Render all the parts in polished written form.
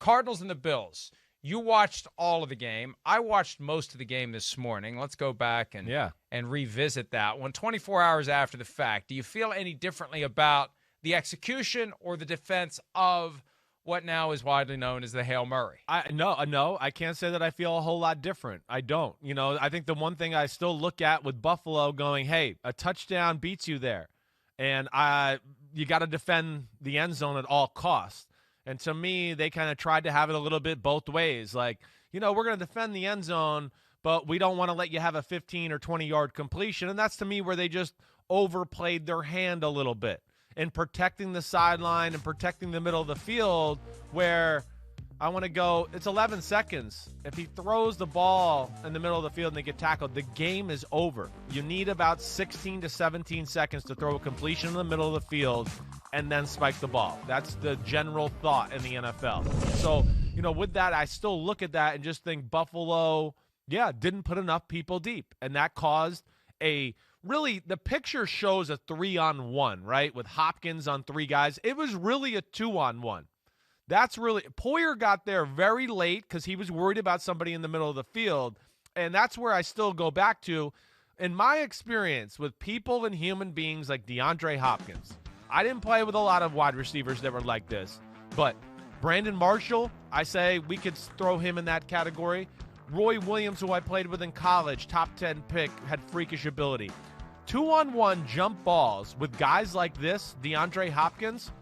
Cardinals and the Bills. You watched all of the game. I watched most of the game this morning. Let's go back and revisit that one 24 hours after the fact. Do you feel any differently about the execution or the defense of what now is widely known as the Hail Murray? No, I can't say that I feel a whole lot different. I don't. I think the one thing I still look at with Buffalo going, hey, a touchdown beats you there. And you got to defend the end zone at all costs. And to me, they kind of tried to have it a little bit both ways. Like, we're going to defend the end zone, but we don't want to let you have a 15 or 20-yard completion. And that's, to me, where they just overplayed their hand a little bit in protecting the sideline and protecting the middle of the field, where I want to go, it's 11 seconds. If he throws the ball in the middle of the field and they get tackled, the game is over. You need about 16 to 17 seconds to throw a completion in the middle of the field and then spike the ball. That's the general thought in the NFL. So, with that, I still look at that and just think Buffalo, didn't put enough people deep. And that caused the picture shows a 3-on-1, right? With Hopkins on 3 guys. It was really a 2-on-1. Poyer got there very late because he was worried about somebody in the middle of the field. And that's where I still go back to, in my experience with people and human beings like DeAndre Hopkins, I didn't play with a lot of wide receivers that were like this. But Brandon Marshall, I say we could throw him in that category. Roy Williams, who I played with in college, top 10 pick, had freakish ability. 2-on-1 jump balls with guys like this, DeAndre Hopkins,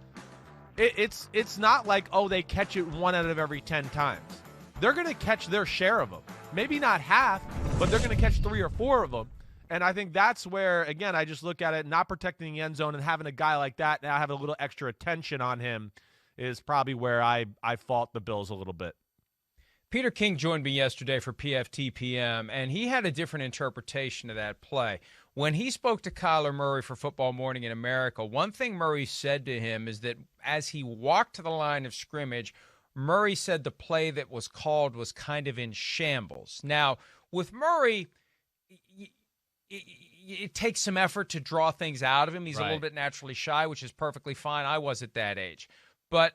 it's not like, they catch it 1 out of every 10 times. They're going to catch their share of them. Maybe not half, but they're going to catch 3 or 4 of them. And I think that's where, again, I just look at it, not protecting the end zone and having a guy like that now have a little extra attention on him is probably where I fault the Bills a little bit. Peter King joined me yesterday for PFTPM, and he had a different interpretation of that play. When he spoke to Kyler Murray for Football Morning in America, one thing Murray said to him is that as he walked to the line of scrimmage, Murray said the play that was called was kind of in shambles. Now, with Murray, it takes some effort to draw things out of him. He's a little bit naturally shy, which is perfectly fine. I was at that age. But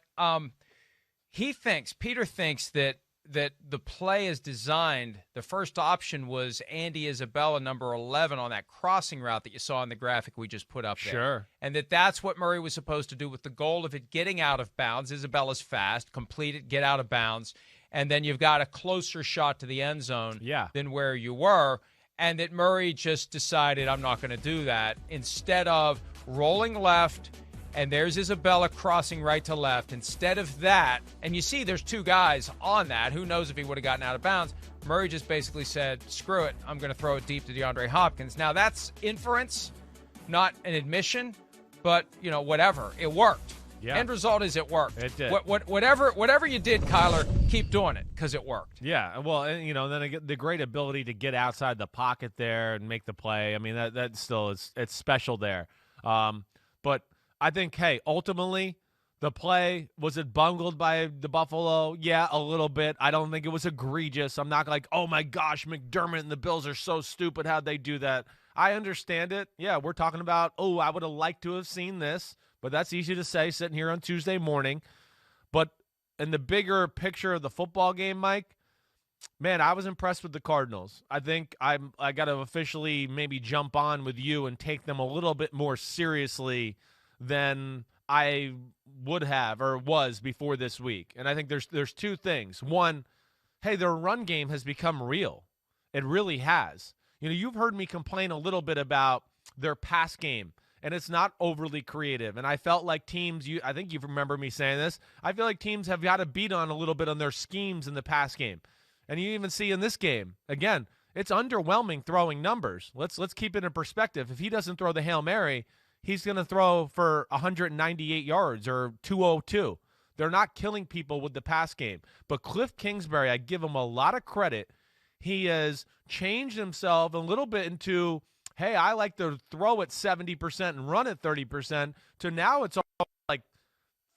Peter thinks that the play is designed, the first option was Andy Isabella, number 11, on that crossing route that you saw in the graphic we just put up there. Sure. And that's what Murray was supposed to do with the goal of it getting out of bounds. Isabella's fast, complete it, get out of bounds, and then you've got a closer shot to the end zone than where you were. And that Murray just decided, I'm not going to do that, instead of rolling left, and there's Isabella crossing right to left. Instead of that, and you see there's 2 guys on that. Who knows if he would have gotten out of bounds. Murray just basically said, screw it, I'm going to throw it deep to DeAndre Hopkins. Now, that's inference, not an admission, but, whatever. It worked. Yeah. End result is it worked. It did. Whatever you did, Kyler, keep doing it because it worked. Yeah, well, and, then the great ability to get outside the pocket there and make the play. I mean, that still is, it's special there. But I think, hey, ultimately, the play, was it bungled by the Buffalo? Yeah, a little bit. I don't think it was egregious. I'm not like, oh, my gosh, McDermott and the Bills are so stupid. How'd they do that? I understand it. Yeah, we're talking about, I would have liked to have seen this. But that's easy to say sitting here on Tuesday morning. But in the bigger picture of the football game, Mike, man, I was impressed with the Cardinals. I think I got to officially maybe jump on with you and take them a little bit more seriously than I would have or was before this week. And I think there's 2 things. One, hey, their run game has become real. It really has. You've heard me complain a little bit about their pass game. And it's not overly creative. And I felt like teams, I think you remember me saying this, I feel like teams have got to beat on a little bit on their schemes in the pass game. And you even see in this game, again, it's underwhelming throwing numbers. Let's keep it in perspective. If he doesn't throw the Hail Mary, he's going to throw for 198 yards or 202. They're not killing people with the pass game. But Cliff Kingsbury, I give him a lot of credit. He has changed himself a little bit into, hey, I like to throw at 70% and run at 30%, to now it's all like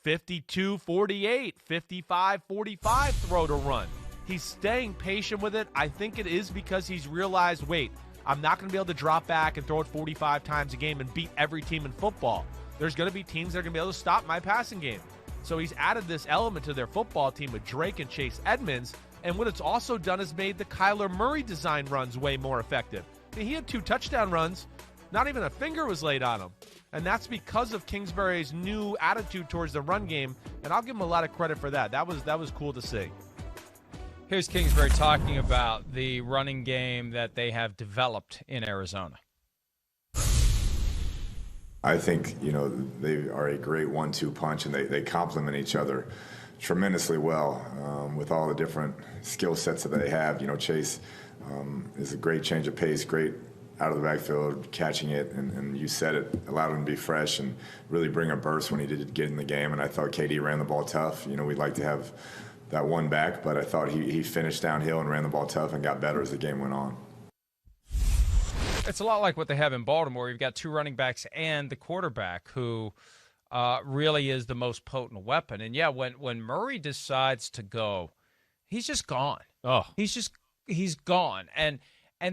52-48, 55-45 throw to run. He's staying patient with it. I think it is because he's realized, wait, I'm not going to be able to drop back and throw it 45 times a game and beat every team in football. There's going to be teams that are going to be able to stop my passing game. So he's added this element to their football team with Drake and Chase Edmonds. And what it's also done is made the Kyler Murray design runs way more effective. I mean, he had 2 touchdown runs. Not even a finger was laid on him. And that's because of Kingsbury's new attitude towards the run game. And I'll give him a lot of credit for that. That was cool to see. Here's Kingsbury talking about the running game that they have developed in Arizona. I think, they are a great 1-2 punch, and they complement each other tremendously well with all the different skill sets that they have. Chase is a great change of pace, great out of the backfield, catching it, and you said it, allowed him to be fresh and really bring a burst when he did get in the game. And I thought KD ran the ball tough. We'd like to have that one back, but I thought he finished downhill and ran the ball tough and got better as the game went on. It's a lot like what they have in Baltimore. You've got 2 running backs and the quarterback who really is the most potent weapon. And, yeah, when Murray decides to go, he's just gone. Oh. He's gone. And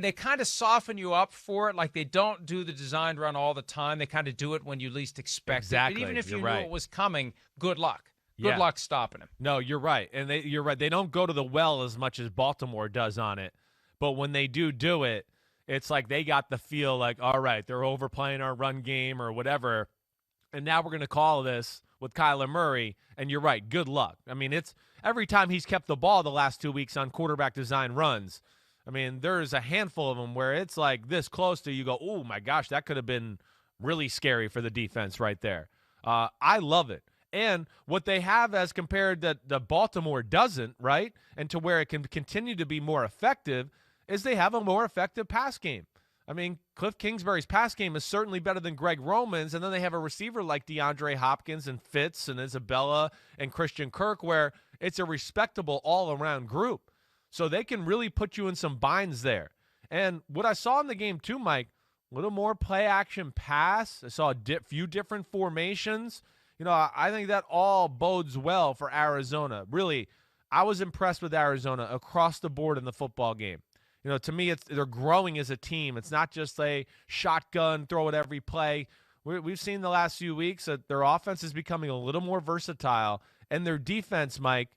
they kind of soften you up for it. Like they don't do the designed run all the time. They kind of do it when you least expect it. But even if you knew it was coming, good luck. Good luck stopping him. No, you're right. And you're right. They don't go to the well as much as Baltimore does on it. But when they do it, it's like they got the feel like, all right, they're overplaying our run game or whatever. And now we're going to call this with Kyler Murray. And you're right. Good luck. I mean, it's every time he's kept the ball the last 2 weeks on quarterback design runs. I mean, there's a handful of them where it's like this close to you go, oh, my gosh, that could have been really scary for the defense right there. I love it. And what they have as compared that the Baltimore doesn't, right, and to where it can continue to be more effective, is they have a more effective pass game. I mean, Cliff Kingsbury's pass game is certainly better than Greg Roman's, and then they have a receiver like DeAndre Hopkins and Fitz and Isabella and Christian Kirk where it's a respectable all-around group. So they can really put you in some binds there. And what I saw in the game too, Mike, a little more play-action pass. I saw a few different formations. I think that all bodes well for Arizona. Really, I was impressed with Arizona across the board in the football game. To me, they're growing as a team. It's not just a shotgun, throw it every play. We've seen the last few weeks that their offense is becoming a little more versatile. And their defense, Mike,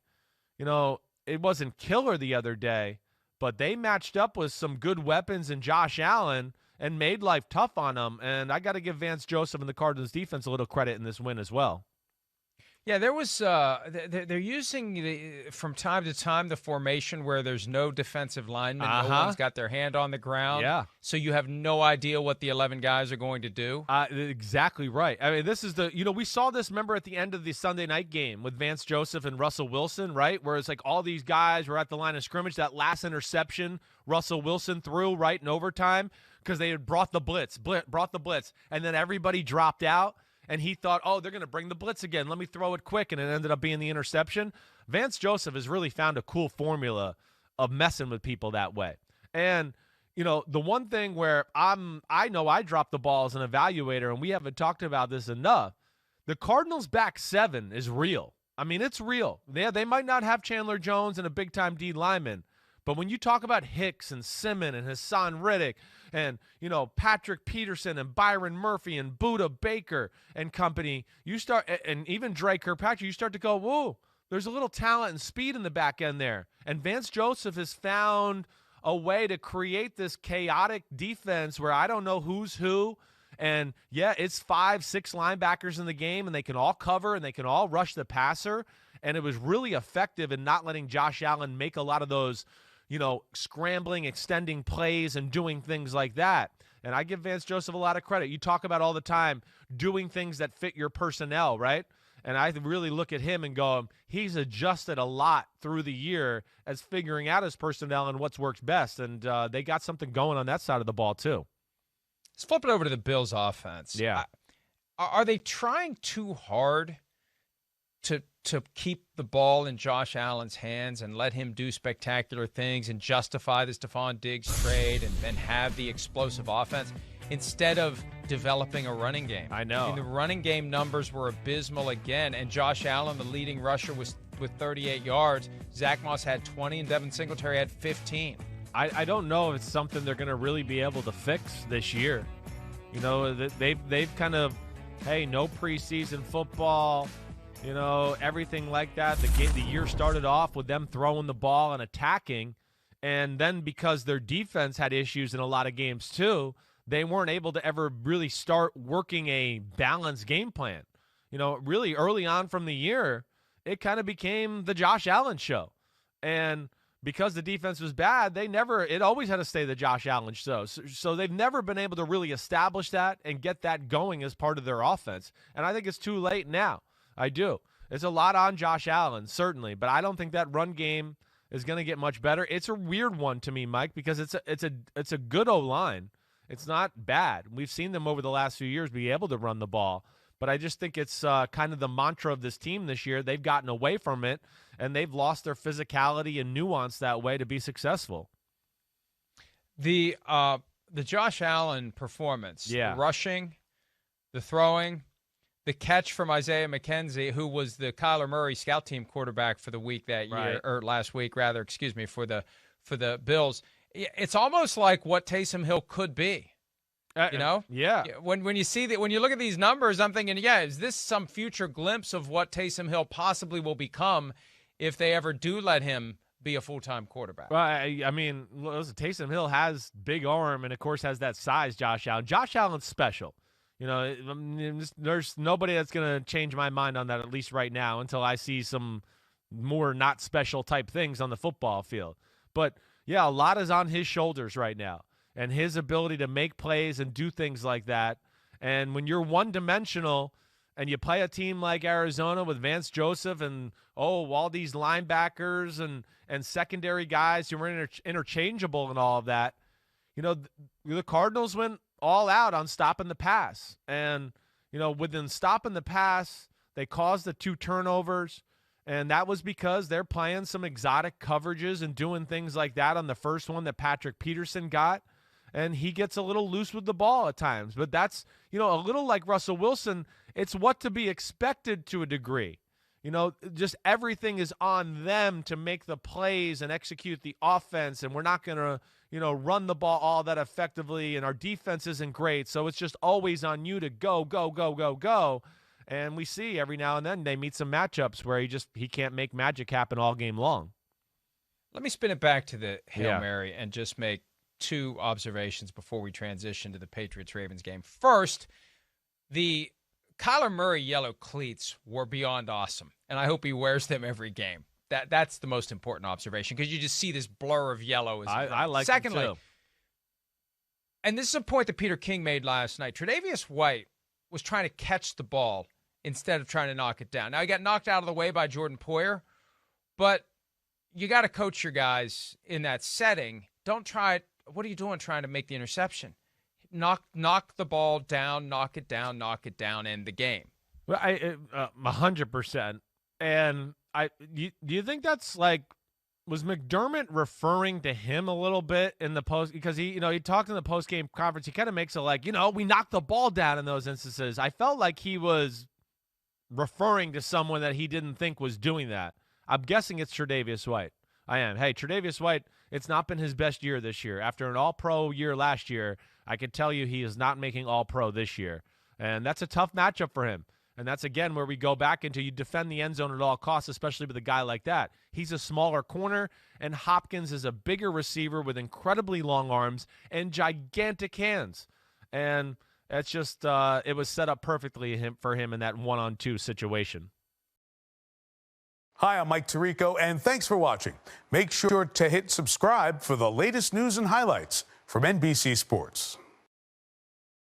it wasn't killer the other day, but they matched up with some good weapons in Josh Allen and made life tough on them. And I got to give Vance Joseph and the Cardinals defense a little credit in this win as well. Yeah, there was they're using from time to time the formation where there's no defensive lineman. No one's got their hand on the ground. Yeah. So you have no idea what the 11 guys are going to do. Exactly right. I mean, this is we saw this, remember, at the end of the Sunday night game with Vance Joseph and Russell Wilson, right? Where it's like all these guys were at the line of scrimmage. That last interception Russell Wilson threw right in overtime because they had brought the blitz, and then everybody dropped out. And he thought, oh, they're going to bring the blitz again. Let me throw it quick. And it ended up being the interception. Vance Joseph has really found a cool formula of messing with people that way. And, the one thing where I know I dropped the ball as an evaluator, and we haven't talked about this enough, the Cardinals' back 7 is real. I mean, it's real. They might not have Chandler Jones and a big-time D lineman, but when you talk about Hicks and Simmons and Hassan Riddick and, Patrick Peterson and Byron Murphy and Buda Baker and company, and even Drake Kirkpatrick, you start to go, whoa, there's a little talent and speed in the back end there. And Vance Joseph has found a way to create this chaotic defense where I don't know who's who. And, yeah, it's 5-6 linebackers in the game, and they can all cover and they can all rush the passer. And it was really effective in not letting Josh Allen make a lot of those scrambling, extending plays and doing things like that. And I give Vance Joseph a lot of credit. You talk about all the time doing things that fit your personnel, right? And I really look at him and go, he's adjusted a lot through the year as figuring out his personnel and what's worked best. And they got something going on that side of the ball too. Let's flip it over to the Bills offense. Yeah. Are they trying too hard to keep the ball in Josh Allen's hands and let him do spectacular things and justify the Stephon Diggs trade and have the explosive offense instead of developing a running game? I know. I mean, the running game numbers were abysmal again, and Josh Allen, the leading rusher, was with 38 yards. Zach Moss had 20, and Devin Singletary had 15. I don't know if it's something they're going to really be able to fix this year. They've kind of, hey, no preseason football. you know, everything like that. The year started off with them throwing the ball and attacking, and then because their defense had issues in a lot of games too, they weren't able to ever really start working a balanced game plan. You know, really early on from the year, it kind of became the Josh Allen show. And because the defense was bad, it always had to stay the Josh Allen show. So they've never been able to really establish that and get that going as part of their offense. And I think it's too late now. I do. It's a lot on Josh Allen, certainly, but I don't think that run game is going to get much better. It's a weird one to me, Mike, because it's a good O-line. It's not bad. We've seen them over the last few years be able to run the ball, but I just think it's kind of the mantra of this team this year. They've gotten away from it, and they've lost their physicality and nuance that way to be successful. The Josh Allen performance, the rushing, the throwing, the catch from Isaiah McKenzie, who was the Kyler Murray scout team quarterback for the week that year, or last week rather, excuse me, for the Bills. It's almost like what Taysom Hill could be. You know? Yeah. When you see that, when you look at these numbers, I'm thinking, is this some future glimpse of what Taysom Hill possibly will become if they ever do let him be a full-time quarterback? Well, I mean, listen, Taysom Hill has big arm and, of course, has that size, Josh Allen. Josh Allen's special. You know, there's nobody that's going to change my mind on that, at least right now, until I see some more not special type things on the football field. But, yeah, a lot is on his shoulders right now, and his ability to make plays and do things like that. And when you're one-dimensional and you play a team like Arizona with Vance Joseph and, all these linebackers and secondary guys who were interchangeable and all of that, you know, the Cardinals went all out on stopping the pass. And, you know, within stopping the pass, they caused the 2 turnovers. And that was because they're playing some exotic coverages and doing things like that on the first one that Patrick Peterson got. And he gets a little loose with the ball at times. But that's, you know, a little like Russell Wilson. It's what to be expected to a degree. You know, just everything is on them to make the plays and execute the offense. And we're not going to, you know, run the ball all that effectively. And our defense isn't great. So it's just always on you to go, go, go, go, go. And we see every now and then they meet some matchups where he can't make magic happen all game long. Let me spin it back to the Hail Mary and just make 2 observations before we transition to the Patriots-Ravens game. First, the Kyler Murray yellow cleats were beyond awesome, and I hope he wears them every game. That's the most important observation, because you just see this blur of yellow. I like Secondly, them too. And this is a point that Peter King made last night, Tre'Davious White was trying to catch the ball instead of trying to knock it down. Now, he got knocked out of the way by Jordan Poyer, but you got to coach your guys in that setting. Don't try it. What are you doing trying to make the interception? Knock the ball down, knock it down, end the game. Well, 100%. And do you think that's like, was McDermott referring to him a little bit in the post? Because he talked in the post-game conference. He kind of makes it like, we knocked the ball down in those instances. I felt like he was referring to someone that he didn't think was doing that. I'm guessing it's Tre'Davious White. I am. Hey, Tre'Davious White, it's not been his best year this year. After an all-pro year last year, I can tell you he is not making all-pro this year. And that's a tough matchup for him. And that's, again, where we go back into you defend the end zone at all costs, especially with a guy like that. He's a smaller corner, and Hopkins is a bigger receiver with incredibly long arms and gigantic hands. And it's just it was set up perfectly for him in that one-on-2 situation. Hi, I'm Mike Tirico, and thanks for watching. Make sure to hit subscribe for the latest news and highlights from NBC Sports.